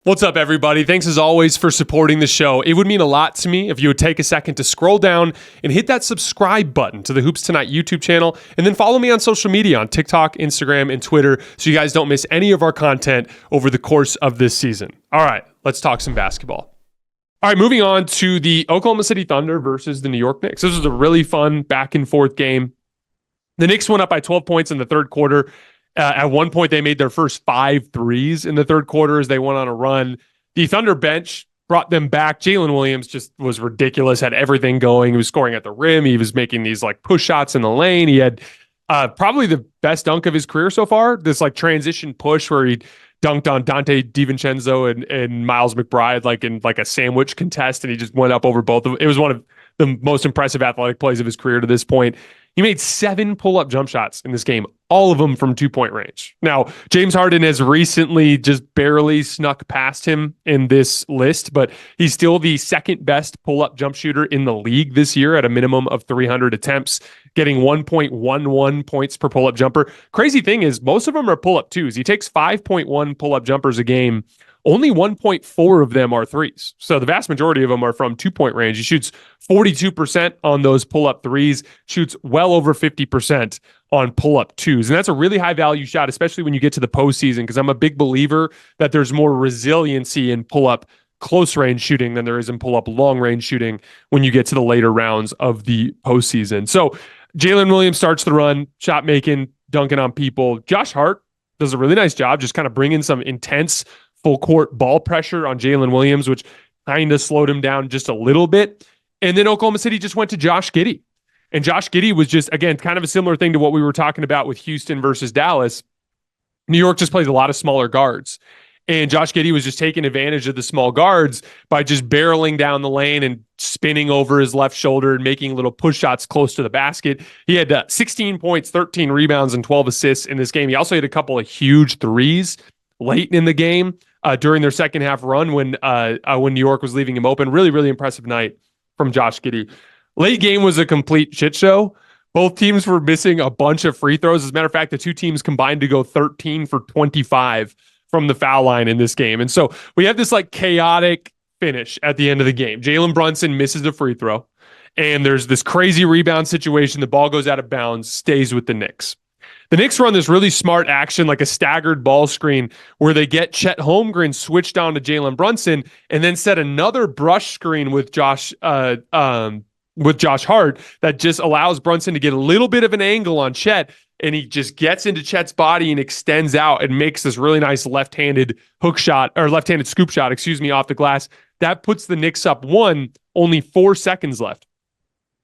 What's up, everybody? Thanks as always for supporting the show. It would mean a lot to me if you would take a second to scroll down and hit that subscribe button to the Hoops Tonight YouTube channel, and then follow me on social media on TikTok, Instagram, and Twitter so you guys don't miss any of our content over the course of this season. All right, let's talk some basketball. All right, moving on to the Oklahoma City Thunder versus the New York Knicks. This was a really fun back and forth game. The Knicks went up by 12 points in the third quarter. At one point, they made their first 5 threes in the third quarter as they went on a run. The Thunder bench brought them back. Jalen Williams just was ridiculous, had everything going. He was scoring at the rim. He was making these like push shots in the lane. He had probably the best dunk of his career so far. This like transition push where he dunked on Dante DiVincenzo and Miles McBride like in like a sandwich contest, and he just went up over both of them. It was one of the most impressive athletic plays of his career to this point. He made 7 pull-up jump shots in this game, all of them from 2-point range. Now, James Harden has recently just barely snuck past him in this list, but he's still the second best pull-up jump shooter in the league this year at a minimum of 300 attempts, getting 1.11 points per pull-up jumper. Crazy thing is, most of them are pull-up twos. He takes 5.1 pull-up jumpers a game. Only 1.4 of them are threes. So the vast majority of them are from 2-point range. He shoots 42% on those pull-up threes, shoots well over 50% on pull-up twos. And that's a really high-value shot, especially when you get to the postseason, because I'm a big believer that there's more resiliency in pull-up close-range shooting than there is in pull-up long-range shooting when you get to the later rounds of the postseason. So Jalen Williams starts the run, shot-making, dunking on people. Josh Hart does a really nice job just kind of bringing some intense full court ball pressure on Jalen Williams, which kind of slowed him down just a little bit. And then Oklahoma City just went to Josh Giddey. And Josh Giddey was just, again, kind of a similar thing to what we were talking about with Houston versus Dallas. New York just plays a lot of smaller guards. And Josh Giddey was just taking advantage of the small guards by just barreling down the lane and spinning over his left shoulder and making little push shots close to the basket. He had 16 points, 13 rebounds, and 12 assists in this game. He also had a couple of huge threes late in the game. During their second half run when New York was leaving him open. Really, really impressive night from Josh Giddey. Late game was a complete shit show. Both teams were missing a bunch of free throws. As a matter of fact, the two teams combined to go 13 for 25 from the foul line in this game. And so we have this like chaotic finish at the end of the game. Jalen Brunson misses a free throw, and there's this crazy rebound situation. The ball goes out of bounds, stays with the Knicks. The Knicks run this really smart action, like a staggered ball screen, where they get Chet Holmgren switched on to Jalen Brunson, and then set another brush screen with Josh Hart that just allows Brunson to get a little bit of an angle on Chet, and he just gets into Chet's body and extends out and makes this really nice left-handed scoop shot, off the glass. That puts the Knicks up 1, only 4 seconds left.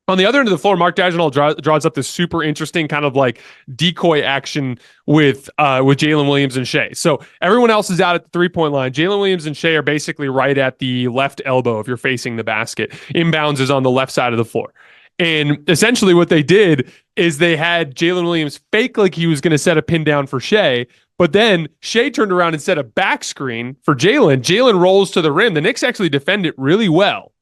On the other end of the floor, Mark Daigneault draws up this super interesting kind of like decoy action with Jalen Williams and Shai. So everyone else is out at the three-point line. Jalen Williams and Shai are basically right at the left elbow if you're facing the basket. Inbounds is on the left side of the floor. And essentially what they did is they had Jalen Williams fake like he was going to set a pin down for Shai, but then Shai turned around and set a back screen for Jalen. Jalen rolls to the rim. The Knicks actually defend it really well.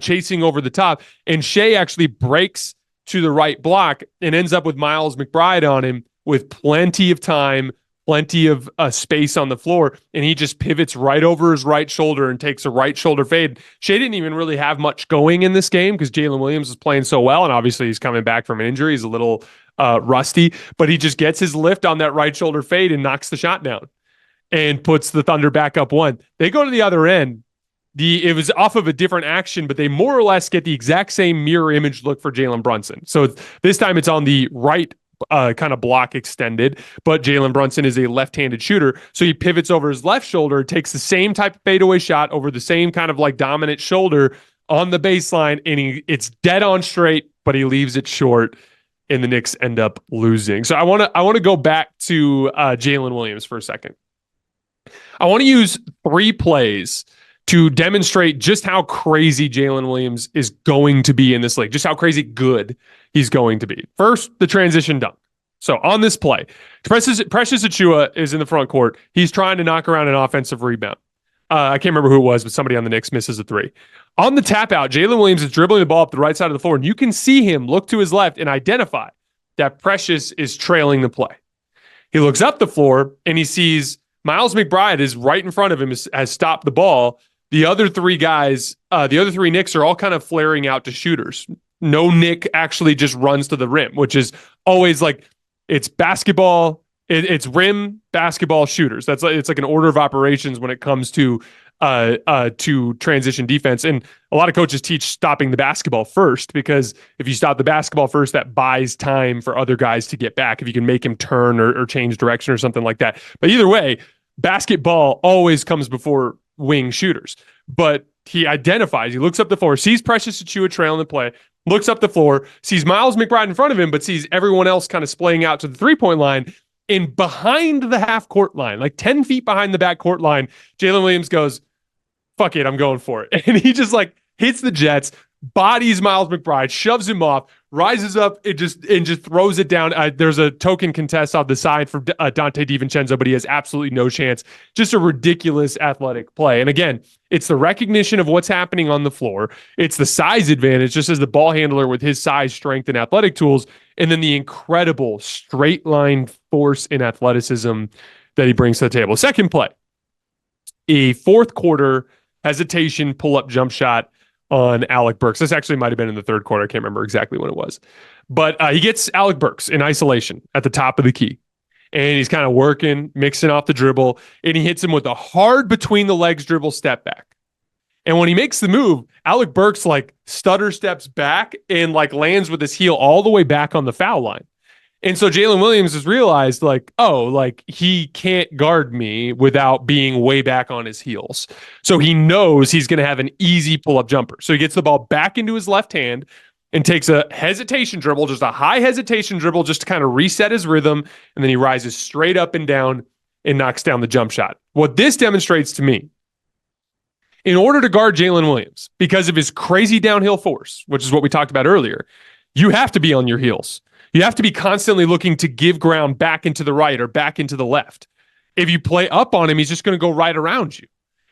Chasing over the top, and Shai actually breaks to the right block and ends up with Miles McBride on him with plenty of time, plenty of space on the floor, and he just pivots right over his right shoulder and takes a right shoulder fade. Shai didn't even really have much going in this game because Jalen Williams was playing so well, and obviously he's coming back from an injury. He's a little rusty, but he just gets his lift on that right shoulder fade and knocks the shot down and puts the Thunder back up 1. They go to the other end. It was off of a different action, but they more or less get the exact same mirror image look for Jalen Brunson. So this time it's on the right kind of block extended, but Jalen Brunson is a left-handed shooter. So he pivots over his left shoulder, takes the same type of fadeaway shot over the same kind of like dominant shoulder on the baseline, and it's dead on straight, but he leaves it short, and the Knicks end up losing. So I want to go back to Jalen Williams for a second. I want to use 3 plays to demonstrate just how crazy Jalen Williams is going to be in this league, just how crazy good he's going to be. First, the transition dunk. So on this play, Precious Achiuwa is in the front court. He's trying to knock around an offensive rebound. I can't remember who it was, but somebody on the Knicks misses a 3. On the tap out, Jalen Williams is dribbling the ball up the right side of the floor, and you can see him look to his left and identify that Precious is trailing the play. He looks up the floor, and he sees Miles McBride is right in front of him, has stopped the ball. The other three guys, the other three Knicks are all kind of flaring out to shooters. No Knick actually just runs to the rim, which is always like, it's basketball, it's rim, basketball, shooters. It's like an order of operations when it comes to transition defense. And a lot of coaches teach stopping the basketball first, because if you stop the basketball first, that buys time for other guys to get back, if you can make him turn or change direction or something like that. But either way, basketball always comes before wing shooters. But he looks up the floor, sees Precious Achiuwa trailing the play, looks up the floor, sees Miles McBride in front of him, but sees everyone else kind of splaying out to the three-point line. And behind the half-court line, like 10 feet behind the back-court line, Jalen Williams goes, fuck it, I'm going for it. And he just like hits the Jets, bodies Miles McBride, shoves him off, rises up, and just throws it down. There's a token contest on the side for Dante DiVincenzo, but he has absolutely no chance. Just a ridiculous athletic play. And again, it's the recognition of what's happening on the floor. It's the size advantage, just as the ball handler with his size, strength, and athletic tools, and then the incredible straight line force and athleticism that he brings to the table. Second play, a fourth quarter hesitation pull-up jump shot on Alec Burks. This actually might have been in the third quarter. I can't remember exactly when it was. But he gets Alec Burks in isolation at the top of the key. And he's kind of working, mixing off the dribble, and he hits him with a hard between the legs dribble step back. And when he makes the move, Alec Burks like stutter steps back and like lands with his heel all the way back on the foul line. And so Jalen Williams has realized like, oh, like he can't guard me without being way back on his heels. So he knows he's going to have an easy pull-up jumper. So he gets the ball back into his left hand and takes a hesitation dribble, just a high hesitation dribble, just to kind of reset his rhythm. And then he rises straight up and down and knocks down the jump shot. What this demonstrates to me, in order to guard Jalen Williams, because of his crazy downhill force, which is what we talked about earlier, you have to be on your heels. You have to be constantly looking to give ground back into the right or back into the left. If you play up on him, he's just going to go right around you.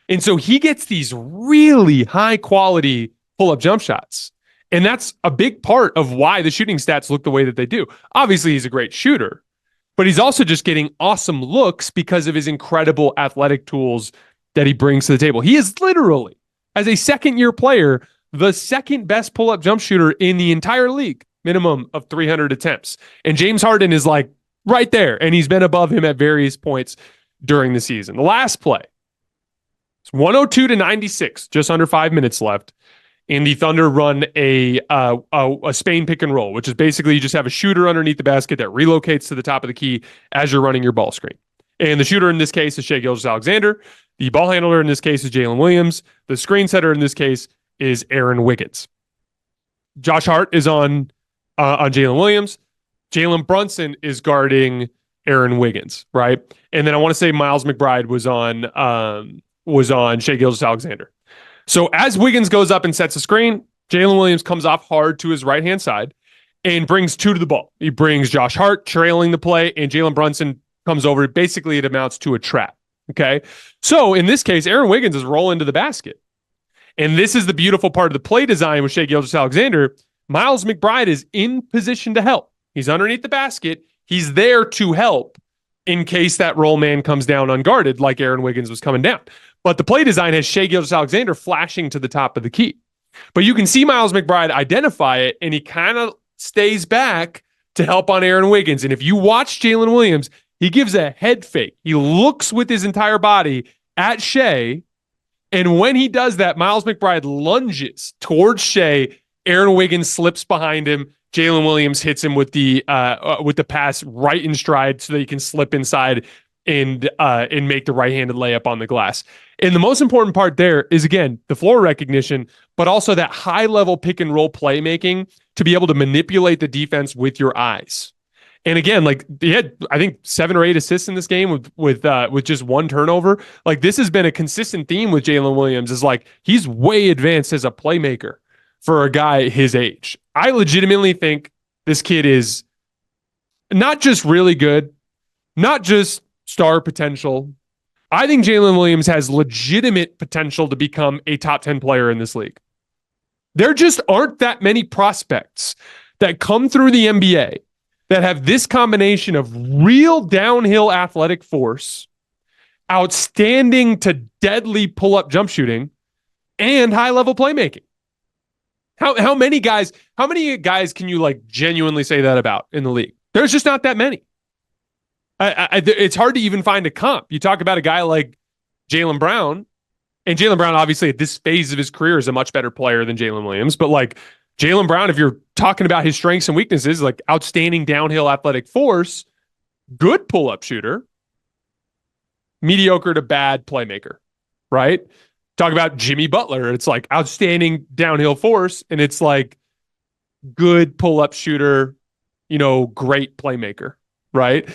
And so he gets these really high quality pull-up jump shots. And that's a big part of why the shooting stats look the way that they do. Obviously, he's a great shooter, but he's also just getting awesome looks because of his incredible athletic tools that he brings to the table. He is literally, as a second-year player, the second best pull-up jump shooter in the entire league. Minimum of 300 attempts. And James Harden is like right there, and he's been above him at various points during the season. The last play, it's 102-96, just under 5 minutes left, and the Thunder run a Spain pick and roll, which is basically you just have a shooter underneath the basket that relocates to the top of the key as you're running your ball screen. And the shooter in this case is Shai Gilgeous-Alexander. The ball handler in this case is Jalen Williams. The screen setter in this case is Aaron Wiggins. Josh Hart is on Jalen Williams. Jalen Brunson is guarding Aaron Wiggins, right? And then I want to say Miles McBride was on Shai Gilgeous-Alexander. So as Wiggins goes up and sets a screen, Jalen Williams comes off hard to his right-hand side and brings two to the ball. He brings Josh Hart trailing the play, and Jalen Brunson comes over. Basically, it amounts to a trap, okay? So in this case, Aaron Wiggins is rolling to the basket. And this is the beautiful part of the play design with Shai Gilgeous-Alexander. Miles McBride is in position to help. He's underneath the basket. He's there to help in case that roll man comes down unguarded like Aaron Wiggins was coming down. But the play design has Shai Gilgeous-Alexander flashing to the top of the key. But you can see Miles McBride identify it, and he kind of stays back to help on Aaron Wiggins. And if you watch Jalen Williams, he gives a head fake. He looks with his entire body at Shai, and when he does that, Miles McBride lunges towards Shai. Aaron Wiggins slips behind him. Jalen Williams hits him with the pass right in stride so that he can slip inside and make the right-handed layup on the glass. And the most important part there is, again, the floor recognition, but also that high-level pick-and-roll playmaking to be able to manipulate the defense with your eyes. And again, like he had, I think, 7 or 8 assists in this game with just one turnover. Like this has been a consistent theme with Jalen Williams. Is like he's way advanced as a playmaker for a guy his age. I legitimately think this kid is not just really good, not just star potential. I think Jalen Williams has legitimate potential to become a top 10 player in this league. There just aren't that many prospects that come through the NBA that have this combination of real downhill athletic force outstanding to deadly pull-up jump shooting, and high-level playmaking. How many guys can you like genuinely say that about in the league? There's just not that many. It's hard to even find a comp. You talk about a guy like Jaylen Brown, and Jaylen Brown obviously at this phase of his career is a much better player than Jalen Williams, but like Jaylen Brown, if you're talking about his strengths and weaknesses, like outstanding downhill athletic force, good pull-up shooter, mediocre to bad playmaker, right? Talk about Jimmy Butler. It's like outstanding downhill force, and it's like good pull-up shooter, great playmaker, right?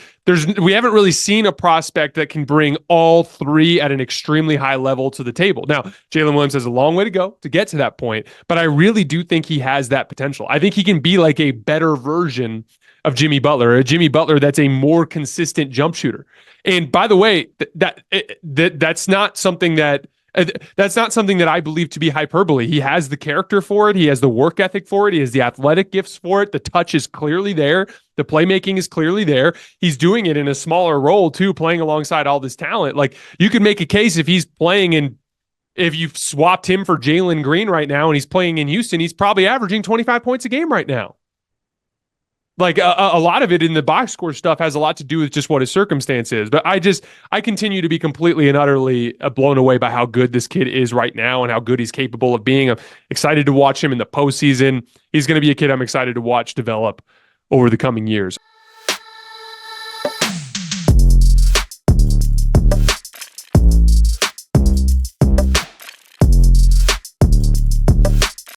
We haven't really seen a prospect that can bring all three at an extremely high level to the table. Now, Jalen Williams has a long way to go to get to that point, but I really do think he has that potential. I think he can be like a better version of Jimmy Butler, a Jimmy Butler that's a more consistent jump shooter. And by the way, that's not something that I believe to be hyperbole. He has the character for it. He has the work ethic for it. He has the athletic gifts for it. The touch is clearly there. The playmaking is clearly there. He's doing it in a smaller role too, playing alongside all this talent. Like you could make a case if he's playing if you've swapped him for Jalen Green right now and he's playing in Houston, he's probably averaging 25 points a game right now. Like a lot of it in the box score stuff has a lot to do with just what his circumstance is. But I continue to be completely and utterly blown away by how good this kid is right now and how good he's capable of being. I'm excited to watch him in the postseason. He's going to be a kid I'm excited to watch develop over the coming years.